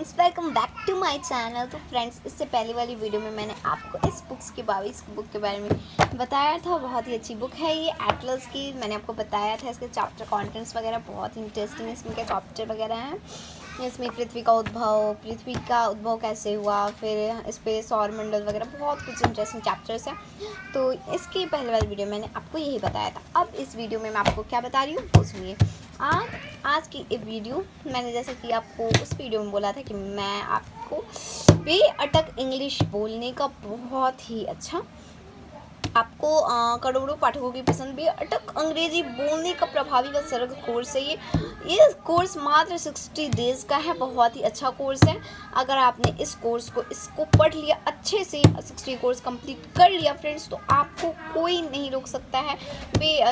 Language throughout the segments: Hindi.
Friends, welcome back to my channel. तो फ्रेंड्स, इससे पहले वाली वीडियो में मैंने आपको इस बुक के बारे में बताया था। बहुत ही अच्छी बुक है ये, एटलस की। मैंने आपको बताया था इसके चैप्टर कंटेंट्स वगैरह बहुत इंटरेस्टिंग है। इसमें क्या चैप्टर वगैरह हैं, इसमें पृथ्वी का उद्भव कैसे हुआ, फिर स्पेस और मंडल वगैरह बहुत कुछ इंटरेस्टिंग चैप्टर्स हैं। तो इसकी पहले वाली वीडियो में मैंने आपको यही बताया था। अब इस वीडियो में मैं आपको क्या बता रही हूँ वो सुनिए। आज की ये वीडियो मैंने जैसे कि आपको उस वीडियो में बोला था कि मैं आपको बेअटक इंग्लिश बोलने का बहुत ही अच्छा, आपको करोड़ों पाठकों की पसंद बेअटक अंग्रेजी बोलने का प्रभावी व सरल कोर्स है ये कोर्स मात्र 60 डेज का है। बहुत ही अच्छा कोर्स है। अगर आपने इसको पढ़ लिया अच्छे से, 60 कोर्स कंप्लीट कर लिया फ्रेंड्स, तो आपको कोई नहीं रोक सकता है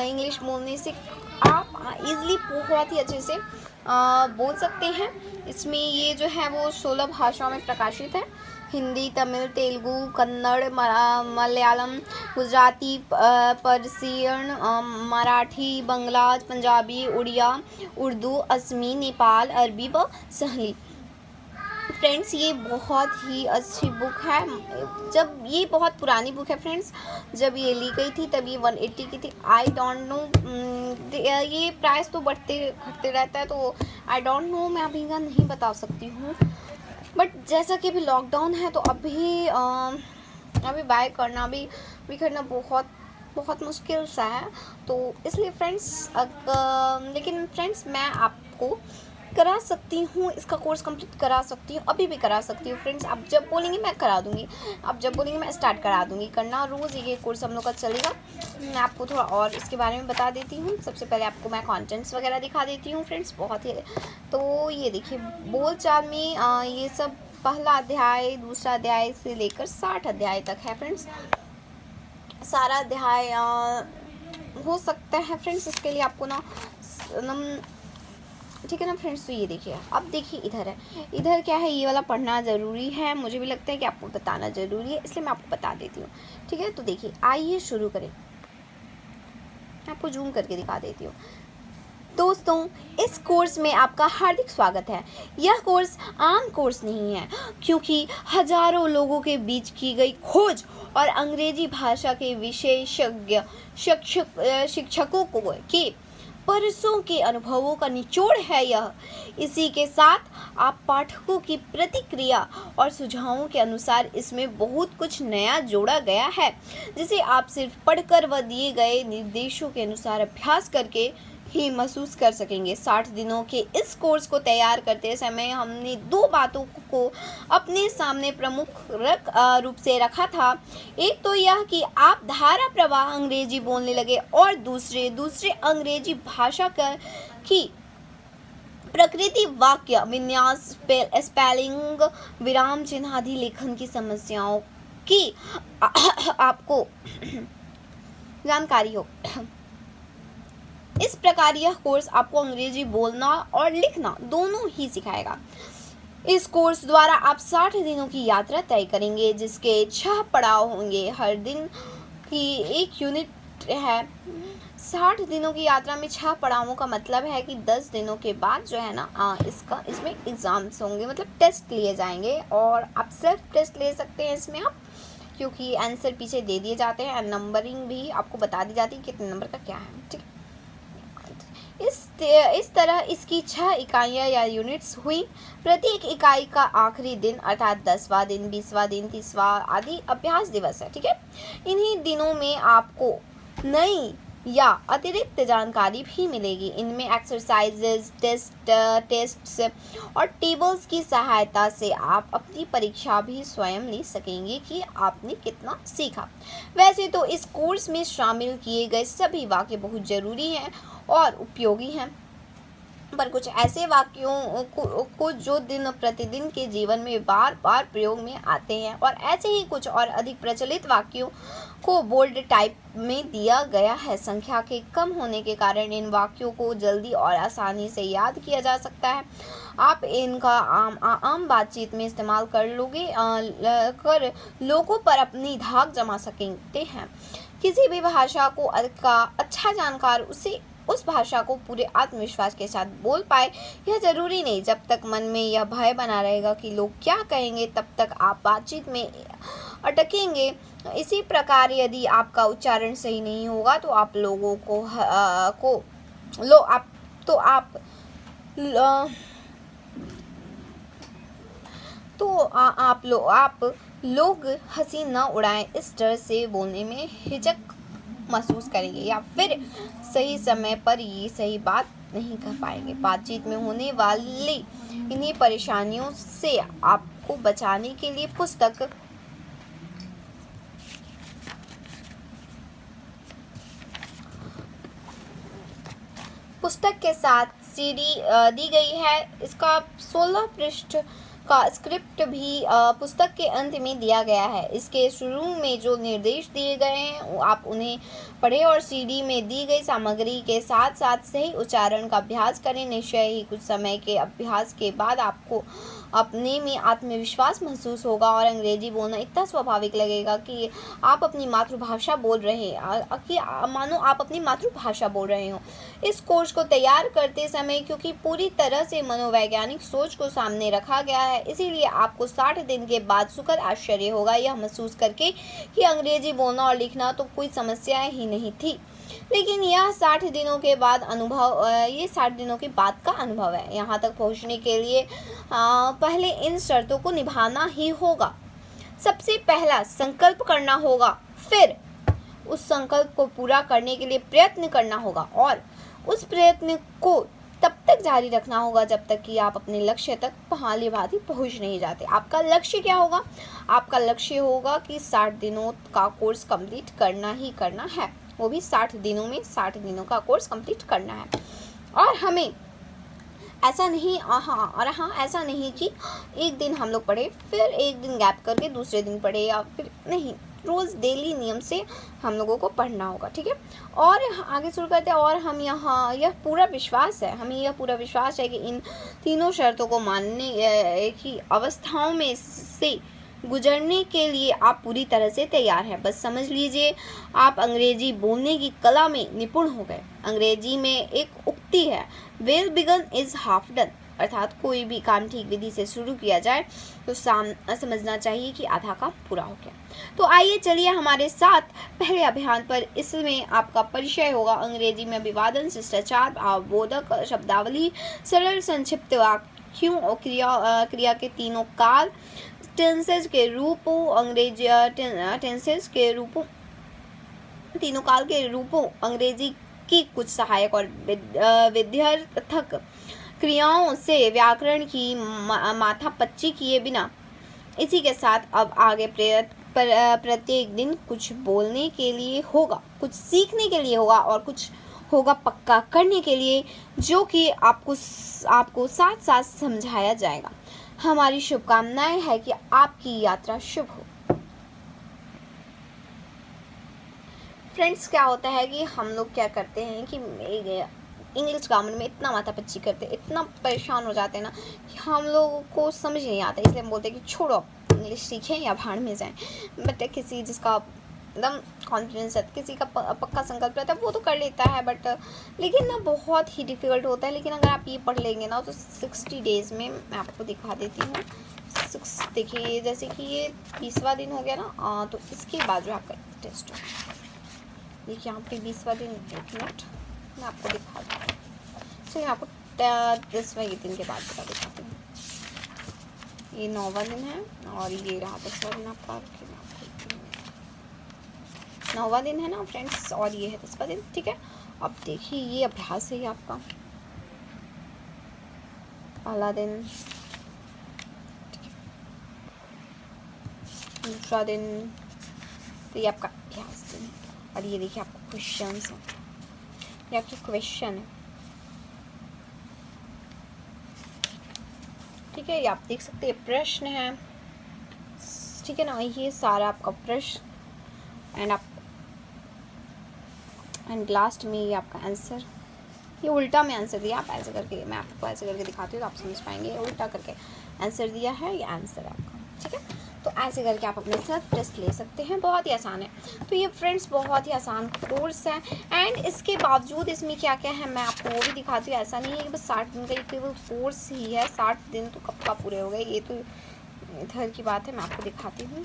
इंग्लिश बोलने से। आप इजीली बहुत ही अच्छे से बोल सकते हैं। इसमें ये जो है वो 16 भाषाओं में प्रकाशित है। हिंदी, तमिल, तेलुगु, कन्नड़, मलयालम, गुजराती, पर्शियन, मराठी, बंगला, पंजाबी, उड़िया, उर्दू, असमी, नेपाल, अरबी व सही। फ्रेंड्स, ये बहुत ही अच्छी बुक है। जब ये बहुत पुरानी बुक है फ्रेंड्स, जब ये ली गई थी तब ये 180 की थी। आई डोंट नो, ये प्राइस तो बढ़ते घटते रहता है, तो आई डोंट नो, मैं अभी का नहीं बता सकती हूँ। बट जैसा कि अभी लॉकडाउन है तो अभी बाय करना भी करना बहुत मुश्किल सा है। तो इसलिए फ्रेंड्स, लेकिन फ्रेंड्स, मैं आपको करा सकती हूँ, इसका कोर्स कंप्लीट करा सकती हूँ, अभी भी करा सकती हूँ फ्रेंड्स। आप जब बोलेंगे मैं करा दूँगी, आप जब बोलेंगे मैं स्टार्ट करा दूँगी करना। रोज़ ये कोर्स हम लोग का चलेगा। मैं आपको थोड़ा और इसके बारे में बता देती हूँ। सबसे पहले आपको मैं कंटेंट्स वगैरह दिखा देती हूँ फ्रेंड्स। बहुत ही, तो ये देखिए, बोलचाल में ये सब पहला अध्याय, दूसरा अध्याय से लेकर 60 अध्याय तक है फ्रेंड्स। सारा अध्याय हो सकता है फ्रेंड्स। इसके लिए आपको ना, ठीक है ना फ्रेंड्स। तो ये देखिए, अब देखिए इधर क्या है, ये वाला पढ़ना ज़रूरी है। मुझे भी लगता है कि आपको बताना ज़रूरी है, इसलिए मैं आपको बता देती हूँ। ठीक है, तो देखिए, आइए शुरू करें। आपको जूम करके दिखा देती हूँ। दोस्तों, इस कोर्स में आपका हार्दिक स्वागत है। यह कोर्स आम कोर्स नहीं है, क्योंकि हजारों लोगों के बीच की गई खोज और अंग्रेजी भाषा के विशेषज्ञ शिक्षकों के बरसों के अनुभवों का निचोड़ है यह। इसी के साथ आप पाठकों की प्रतिक्रिया और सुझावों के अनुसार इसमें बहुत कुछ नया जोड़ा गया है, जिसे आप सिर्फ पढ़कर व दिए गए निर्देशों के अनुसार अभ्यास करके ही महसूस कर सकेंगे। 60 दिनों के इस कोर्स को तैयार करते समय हमने 2 बातों को अपने सामने प्रमुख रूप से रखा था। एक तो यह कि आप धारा प्रवाह अंग्रेजी बोलने लगे, और दूसरे अंग्रेजी भाषा की प्रकृति, वाक्य विन्यास, स्पेलिंग, विराम चिन्ह आदि लेखन की समस्याओं की आपको जानकारी हो। इस प्रकार यह कोर्स आपको अंग्रेजी बोलना और लिखना दोनों ही सिखाएगा। इस कोर्स द्वारा आप 60 दिनों की यात्रा तय करेंगे, जिसके 6 पड़ाव होंगे। हर दिन की एक यूनिट है। 60 दिनों की यात्रा में 6 पड़ावों का मतलब है कि 10 दिनों के बाद जो है ना, इसमें एग्ज़ाम्स होंगे, मतलब टेस्ट लिए जाएंगे। और आप सेल्फ टेस्ट ले सकते हैं इसमें आप, क्योंकि आंसर पीछे दे दिए जाते हैं। नंबरिंग भी आपको बता दी जाती है कितने नंबर का क्या है। ठीक है, इस तरह इसकी 6 इकाइयाँ या यूनिट्स हुई। प्रत्येक इकाई का आखिरी दिन अर्थात 10वां दिन, 20वां दिन, 30वां आदि अभ्यास दिवस है। ठीक है, इन्हीं दिनों में आपको नई या अतिरिक्त जानकारी भी मिलेगी। इनमें एक्सरसाइजेज, टेस्ट्स और टेबल्स की सहायता से आप अपनी परीक्षा भी स्वयं ले सकेंगे कि आपने कितना सीखा। वैसे तो इस कोर्स में शामिल किए गए सभी वाक्य बहुत ज़रूरी हैं और उपयोगी हैं, पर कुछ ऐसे वाक्यों को जो दिन प्रतिदिन के जीवन में बार बार प्रयोग में आते हैं, और ऐसे ही कुछ और अधिक प्रचलित वाक्यों को बोल्ड टाइप में दिया गया है। संख्या के कम होने के कारण इन वाक्यों को जल्दी और आसानी से याद किया जा सकता है। आप इनका आम बातचीत में इस्तेमाल कर लोगों पर अपनी धाक जमा सकते हैं। किसी भी भाषा को का अच्छा जानकार उसे उस भाषा को पूरे आत्मविश्वास के साथ बोल पाए। यह जरूरी नहीं, जब तक मन में यह भय बना रहेगा कि लोग क्या कहेंगे, तब तक आप बातचीत में अटकेंगे। इसी प्रकार यदि आपका उच्चारण सही नहीं होगा तो आप लोगों आप लोग हंसी न उड़ाएं, इस डर से बोलने में हिचक महसूस करेंगे या फिर सही समय पर ये सही बात नहीं कर पाएंगे। बातचीत में होने वाली इन्हीं परेशानियों से आपको बचाने के लिए पुस्तक के साथ सीडी दी गई है। इसका 16 पृष्ठ का स्क्रिप्ट भी पुस्तक के अंत में दिया गया है। इसके शुरू में जो निर्देश दिए गए हैं आप उन्हें पढ़ें और सीडी में दी गई सामग्री के साथ साथ सही उच्चारण का अभ्यास करें। निश्चय ही कुछ समय के अभ्यास के बाद आपको अपने में आत्मविश्वास महसूस होगा और अंग्रेजी बोलना इतना स्वाभाविक लगेगा कि आप अपनी मातृभाषा बोल रहे हैं, कि मानो आप अपनी मातृभाषा बोल रहे हो। इस कोर्स को तैयार करते समय क्योंकि पूरी तरह से मनोवैज्ञानिक सोच को सामने रखा गया है, इसीलिए आपको 60 दिन के बाद सुखद आश्चर्य होगा यह महसूस करके कि अंग्रेजी बोलना और लिखना तो कोई समस्या ही नहीं थी। लेकिन यह 60 दिनों के बाद ये 60 दिनों के बाद का अनुभव है। यहाँ तक पहुँचने के लिए पहले इन शर्तों को निभाना ही होगा। सबसे पहला संकल्प करना होगा, फिर उस संकल्प को पूरा करने के लिए प्रयत्न करना होगा और उस प्रयत्न को तब तक जारी रखना होगा जब तक कि आप अपने लक्ष्य तक भांति पहुंच नहीं जाते। आपका लक्ष्य क्या होगा? आपका लक्ष्य होगा कि 60 दिनों का कोर्स कंप्लीट करना ही करना है, वो भी 60 दिनों में 60 दिनों का कोर्स कंप्लीट करना है। और हमें ऐसा नहीं ऐसा नहीं कि एक दिन हम लोग पढ़े फिर एक दिन गैप करके दूसरे दिन पढ़े, या फिर नहीं, रोज़ डेली नियम से हम लोगों को पढ़ना होगा, ठीक है। और आगे शुरू करते हैं। और हम हमें यह पूरा विश्वास है कि इन तीनों शर्तों को मानने की अवस्थाओं में से गुजरने के लिए आप पूरी तरह से तैयार हैं। बस समझ लीजिए आप अंग्रेजी बोलने की कला में निपुण हो गए। अंग्रेजी में एक उक्ति है, well begun is half done, अर्थात कोई भी काम ठीक विधि से शुरू किया जाए तो समझना चाहिए कि आधा काम पूरा हो गया। तो आइए चलिए हमारे साथ पहले अभियान पर। इसमें आपका परिचय होगा अंग्रेजी में अभिवादन, शिष्टाचार, भावबोधक शब्दावली, सरल संक्षिप्त वाक्यों और क्रिया के तीनों काल, टेंसेस के रूपों, अंग्रेजी टेंसेस के रूपों, तीनों काल के रूपों, अंग्रेजी की कुछ सहायक और विध्यर्थक क्रियाओं से व्याकरण की माथापच्ची किए बिना। इसी के साथ अब आगे प्रत्येक दिन कुछ बोलने के लिए होगा, कुछ सीखने के लिए होगा और कुछ होगा पक्का करने के लिए, जो कि आपको साथ साथ समझाया जाएगा। हमारी शुभकामनाएं है कि आपकी यात्रा शुभ हो। फ्रेंड्स, क्या होता है कि हम लोग क्या करते हैं कि इंग्लिश ग्रामर में इतना माथापच्ची करते हैं, इतना परेशान हो जाते हैं ना कि हम लोगों को समझ नहीं आता, इसलिए हम बोलते हैं कि छोड़ो, इंग्लिश सीखें या भाड़ में जाएं। बट किसी जिसका एकदम कॉन्फिडेंस है, किसी का पक्का संकल्प रहता है, वो तो कर लेता है, बट लेकिन ना बहुत ही डिफ़िकल्ट होता है। लेकिन अगर आप ये पढ़ लेंगे ना तो 60 डेज़ में, मैं आपको दिखा देती हूँ। देखिए, जैसे कि ये 20वां दिन हो गया ना, तो इसके बाद जो आपका टेस्ट हो, देखिए यहाँ पे 20वां दिन, 1 मिनट मैं आपको दिखा दूँ। चलिए आपको 10वें दिन के बाद दिखाती हूँ। ये 9वां दिन है और ये रहा 10वां दिन आपका, 9वां दिन है ना फ्रेंड्स, और ये है 10वां दिन, ठीक है। अब देखिए ये अभ्यास है आपका पहला दिन, दूसरा दिन, तो ये आपका अभ्यास दिन, और ये देखिए आपको क्वेश्चंस हैं, ये आपके क्वेश्चन है, ठीक है। ये आप देख सकते हैं प्रश्न है, ठीक है ना, ये सारा आपका प्रश्न एंड लास्ट में ये आपका आंसर। ये उल्टा में आंसर दिया, आप ऐसे करके, मैं आपको ऐसे करके दिखाती हूँ तो आप समझ पाएंगे। उल्टा करके आंसर दिया है, ये आंसर है आपका, ठीक है। तो ऐसे करके आप अपने सेल्फ टेस्ट ले सकते हैं, बहुत ही आसान है। तो ये फ्रेंड्स बहुत ही आसान कोर्स है। एंड इसके बावजूद इसमें क्या क्या है मैं आपको वो भी दिखाती हूँ। ऐसा नहीं है कि बस 60 दिन का ये केवल कोर्स ही है, 60 दिन तो कब का पूरे हो गए, ये तो इधर की बात है। मैं आपको दिखाती हूँ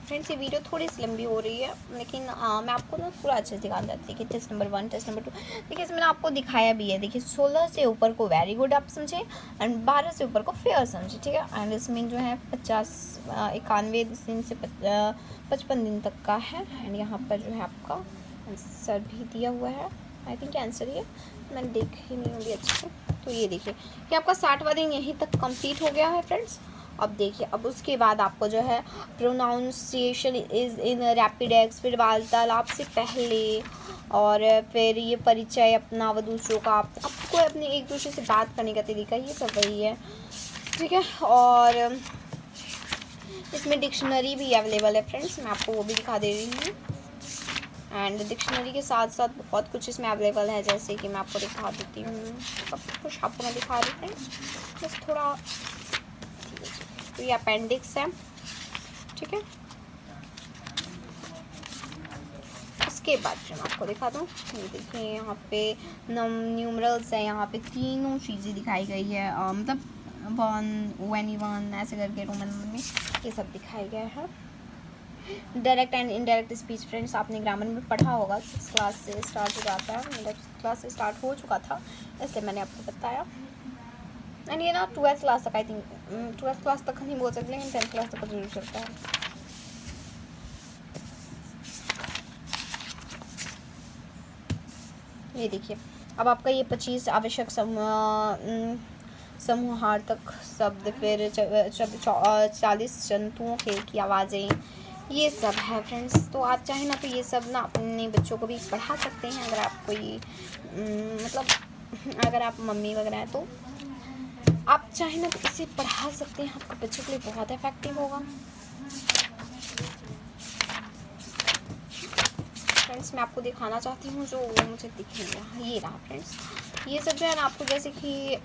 फ्रेंड्स, ये वीडियो थोड़ी सी लंबी हो रही है, लेकिन मैं आपको ना पूरा अच्छे से दिखाना चाहती हूँ। देखिए टेस्ट नंबर 1, टेस्ट नंबर 2, देखिए इसमें आपको दिखाया भी है। देखिए 16 से ऊपर को वेरी गुड आप समझे, एंड 12 से ऊपर को फेयर समझे, ठीक है। एंड इसमें जो है 91 दिन से 55 दिन तक का है। एंड यहाँ पर जो है आपका आंसर भी दिया हुआ है, आई थिंक आंसर ही है, मैंने देख ही नहीं होगी अच्छे से। तो ये देखिए कि आपका 60वां दिन यहीं तक कंप्लीट हो गया है फ्रेंड्स। अब देखिए अब उसके बाद आपको जो है pronunciation is in rapid x, फिर वार्तालाप से पहले, और फिर ये परिचय अपना व दूसरों का, आपको अपने एक दूसरे से बात करने का तरीका, ये सब वही है, ठीक है। और इसमें डिक्शनरी भी अवेलेबल है फ्रेंड्स, मैं आपको वो भी दिखा दे रही हूँ। एंड डिक्शनरी के साथ साथ बहुत कुछ इसमें अवेलेबल है, जैसे कि मैं आपको दिखा देती हूँ, सब कुछ आपको मैं दिखा रही हूँ, बस थोड़ा। तो ये अपेंडिक्स है, ठीक है। उसके बाद फिर मैं आपको दिखा दूँ, ये देखिए यहाँ पे न्यूमरल्स है, यहाँ पे तीनों चीज़ें दिखाई गई है, मतलब 1, 21 ऐसे करके रोमन में ये सब दिखाया गया है। Direct and indirect speech friends आपने ग्रामर में पढ़ा होगा, 6 क्लास से स्टार्ट हो जाता है, मतलब 6 क्लास से स्टार्ट हो चुका था, इसलिए मैंने आपको बताया। एंड ये ना 12th क्लास तक, आई थिंक 12th क्लास तक नहीं बोल सकते, लेकिन 10th क्लास तक जरूर चलता है। ये देखिए अब आपका ये 25 आवश्यक समूहार्थक शब्द, फिर 40 जंतुओं की आवाज़ें, ये सब है फ्रेंड्स। तो आप चाहें ना तो ये सब ना अपने बच्चों को भी पढ़ा सकते हैं, अगर आप कोई मतलब अगर आप मम्मी वगैरह हैं तो आप चाहें ना तो इसे पढ़ा सकते हैं, आपके बच्चों के लिए बहुत इफेक्टिव होगा। फ्रेंड्स मैं आपको दिखाना चाहती हूँ जो मुझे दिख रहा है, ये रहा फ्रेंड्स। ये सब जो है ना आपको, जैसे कि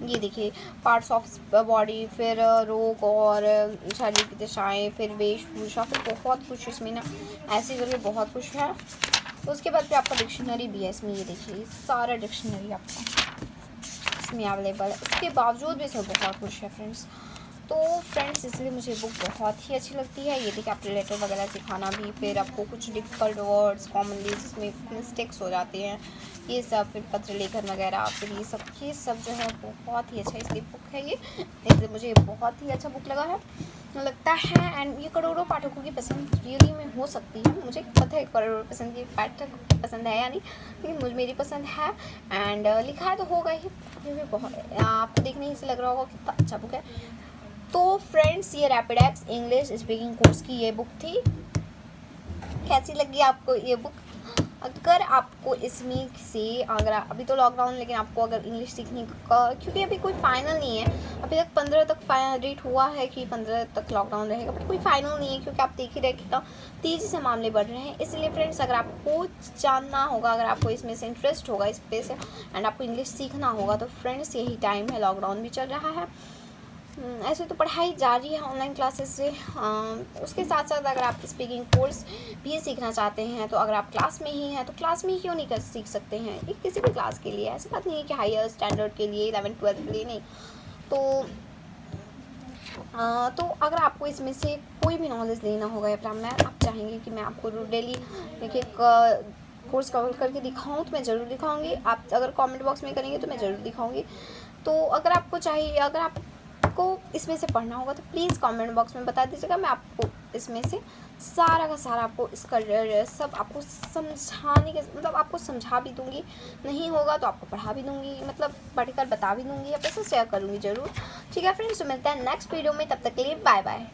ये देखिए पार्ट्स ऑफ बॉडी, फिर रोग और शरीर की दिशाएं, फिर वेशभूषा, फिर बहुत कुछ इसमें ना ऐसे करके बहुत कुछ है। तो उसके बाद फिर आपका डिक्शनरी भी है इसमें, ये देखिए सारा डिक्शनरी आपका इसमें अवेलेबल है। उसके बावजूद भी इसमें बहुत कुछ है फ्रेंड्स। तो फ्रेंड्स इसलिए मुझे बुक बहुत ही अच्छी लगती है। ये देखिए आप रिलेटर वगैरह सिखाना भी, फिर आपको कुछ डिफ़िकल्ट वर्ड्स कॉमनली जिसमें मिस्टेक्स हो जाते हैं ये सब, फिर पत्र लेखन वगैरह, फिर ये सब जो है बहुत ही अच्छा इसलिए बुक है ये, इसलिए मुझे बहुत ही अच्छा बुक लगा है लगता है। एंड ये करोड़ों पाठकों की पसंद रियली में हो सकती है, मुझे पता है करोड़ों पसंद की पाठक पसंद है या नहीं, लेकिन मुझे मेरी पसंद है। एंड लिखा है तो होगा ही, क्योंकि बहुत आपको देखने से लग रहा होगा कितना अच्छा बुक है। तो फ्रेंड्स ये rapid x English speaking course की ये बुक थी। कैसी लगी आपको ये बुक? अगर आपको इसमें से अगर अभी तो लॉकडाउन, लेकिन आपको अगर इंग्लिश सीखने का, क्योंकि अभी कोई फाइनल नहीं है, अभी तक 15 तक रेट हुआ है कि 15 तक लॉकडाउन रहेगा, बट कोई फाइनल नहीं है, क्योंकि आप देख ही रहे कितना तेज़ी से मामले बढ़ रहे हैं। इसलिए फ्रेंड्स अगर आपको जानना होगा, अगर आपको इसमें से इंटरेस्ट होगा इस पे से, एंड आपको इंग्लिश सीखना होगा, तो फ्रेंड्स यही टाइम है, लॉकडाउन भी चल रहा है। ऐसे तो पढ़ाई जारी है ऑनलाइन क्लासेस से, उसके साथ साथ अगर आप स्पीकिंग कोर्स भी सीखना चाहते हैं, तो अगर आप क्लास में ही हैं तो क्लास में ही क्यों नहीं कर सीख सकते हैं, ये किसी भी क्लास के लिए, ऐसी बात नहीं है कि हायर स्टैंडर्ड के लिए 11th 12th के लिए नहीं। तो अगर आपको इसमें से कोई भी नॉलेज लेना होगा या मैं आप चाहेंगे कि मैं आपको डेली देखिए कोर्स कवर करके दिखाऊँ, तो मैं ज़रूर दिखाऊँगी। आप अगर कमेंट बॉक्स में करेंगे तो मैं ज़रूर दिखाऊँगी। तो अगर आपको चाहिए, अगर आपको इसमें से पढ़ना होगा तो प्लीज़ कमेंट बॉक्स में बता दीजिएगा, मैं आपको इसमें से सारा का सारा आपको इसका सब आपको समझाने के, मतलब आपको समझा भी दूंगी, नहीं होगा तो आपको पढ़ा भी दूंगी, मतलब पढ़कर बता भी दूंगी, या पैसे शेयर करूंगी ज़रूर। ठीक है फ्रेंड्स, तो मिलते हैं नेक्स्ट वीडियो में, तब तक के लिए बाय बाय।